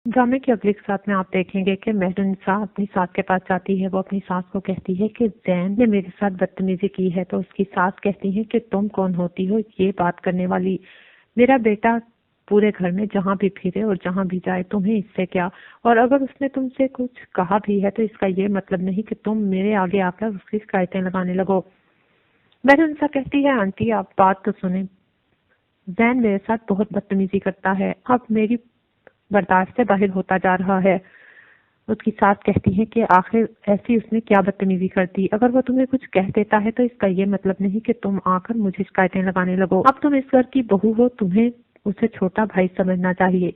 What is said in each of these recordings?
ड्रामे की अगली साथ में आप देखेंगे कि मेहरुनिसा अपनी सास के पास जाती है। वो अपनी सास को कहती है कि जैन ने मेरे साथ बदतमीजी की है। तो उसकी सास कहती है कि तुम कौन होती हो ये बात करने वाली? मेरा बेटा पूरे घर में जहाँ भी फिरे और जहाँ भी जाए तुम्हें इससे क्या? और अगर उसने तुमसे कुछ कहा भी है तो इसका ये मतलब नहीं कि तुम मेरे आगे आकर उसकी शिकायतें लगाने लगो। मेहरुनिसा कहती है, आंटी आप बात तो सुने, जैन मेरे साथ बहुत बदतमीजी करता है, अब मेरी बर्दाश्त से बाहर होता जा रहा है। उसकी सास कहती है कि आखिर ऐसी उसने क्या बदतमीजी कर दी? अगर वो तुम्हें कुछ कह देता है तो इसका ये मतलब नहीं कि तुम आकर मुझे शिकायतें लगाने लगो। अब तुम इस घर की बहू हो, तुम्हें उसे छोटा भाई समझना चाहिए।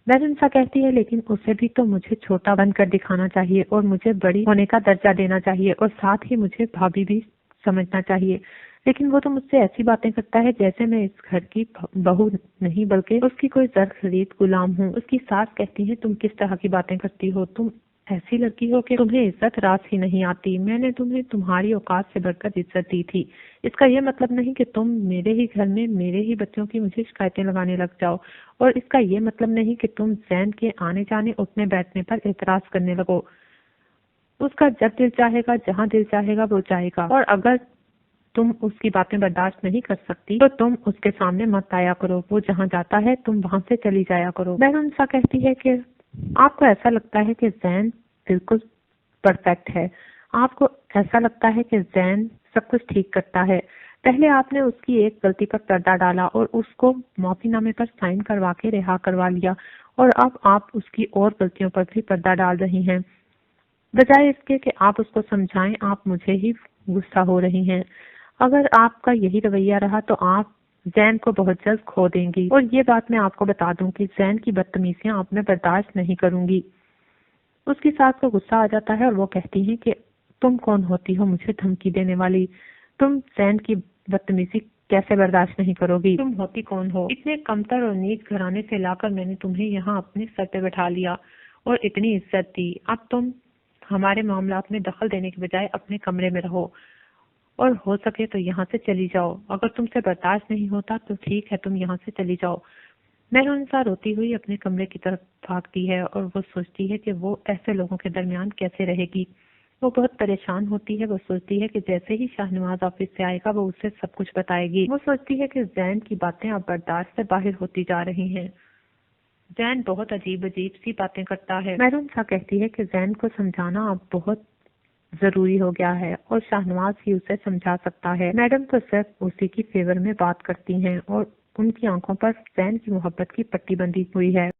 मेहरुनिसा कहती है, लेकिन उसे भी तो मुझे छोटा बनकर दिखाना चाहिए और मुझे बड़ी होने का दर्जा देना चाहिए और साथ ही मुझे भाभी भी समझना चाहिए। लेकिन वो तो मुझसे ऐसी बातें करता है जैसे मैं इस घर की बहू नहीं बल्कि उसकी कोई जर खरीद गुलाम हूँ। उसकी सास कहती है, तुम किस तरह की बातें करती हो? तुम ऐसी लड़की हो कि तुम्हें इज्जत रास ही नहीं आती। मैंने तुम्हें तुम्हारी औकात से बढ़कर इज्जत दी थी। इसका यह मतलब नहीं कि तुम मेरे ही घर में मेरे ही बच्चों की मुझे शिकायतें लगाने लग जाओ और इसका ये मतलब नहीं कि तुम जैन के आने जाने उठने बैठने पर एतराज करने लगो। उसका जब दिल चाहेगा जहाँ दिल चाहेगा वो जाएगा और अगर तुम उसकी बातें बर्दाश्त नहीं कर सकती तो तुम उसके सामने मत आया करो। वो जहाँ जाता है तुम वहां से चली जाया करो। मेहरुनिसा कहती है कि आपको ऐसा लगता है कि जैन बिल्कुल परफेक्ट है। आपको ऐसा लगता है कि जैन सब कुछ ठीक करता है। पहले आपने उसकी एक गलती पर पर्दा डाला और उसको माफीनामे पर साइन करवा के रिहा करवा लिया और अब आप उसकी और गलतियों पर भी पर्दा डाल रही हैं। बजाय इसके कि आप उसको समझाएं, आप मुझे ही गुस्सा हो रही हैं। अगर आपका यही रवैया रहा तो आप जैन को बहुत जल्द खो देंगी और ये बात मैं आपको बता दूं कि जैन की बदतमीजियां आप मैं बर्दाश्त नहीं करूंगी। उसकी सास को गुस्सा आ जाता है और वो कहती है कि तुम कौन होती हो मुझे धमकी देने वाली? तुम जैन की बदतमीजी कैसे बर्दाश्त नहीं करोगी? तुम होती कौन हो? इतने कमतर और नीच घराने से लाकर मैंने तुम्हें यहाँ अपने सर पे बैठा लिया और इतनी इज्जत दी। अब तुम हमारे मामलात में दखल देने के बजाय अपने कमरे में रहो और हो सके तो यहाँ से चली जाओ। अगर तुमसे बर्दाश्त नहीं होता तो ठीक है, तुम यहाँ से चली जाओ। मेहरुनिसा रोती हुई अपने कमरे की तरफ भागती है और वो सोचती है कि वो ऐसे लोगों के दरमियान कैसे रहेगी। वो बहुत परेशान होती है। वो सोचती है कि जैसे ही शाहनवाज ऑफिस से आएगा वो उसे सब कुछ बताएगी। वो सोचती है कि जैन की बातें अब बर्दाश्त से बाहर होती जा रही हैं। जैन बहुत अजीब अजीब सी बातें करता है। मेहरुनिसा कहती है कि जैन को समझाना अब बहुत जरूरी हो गया है और शाहनवाज ही उसे समझा सकता है। मैडम तो सिर्फ उसी की फेवर में बात करती हैं और उनकी आंखों पर जैन की मोहब्बत की पट्टी बंधी हुई है।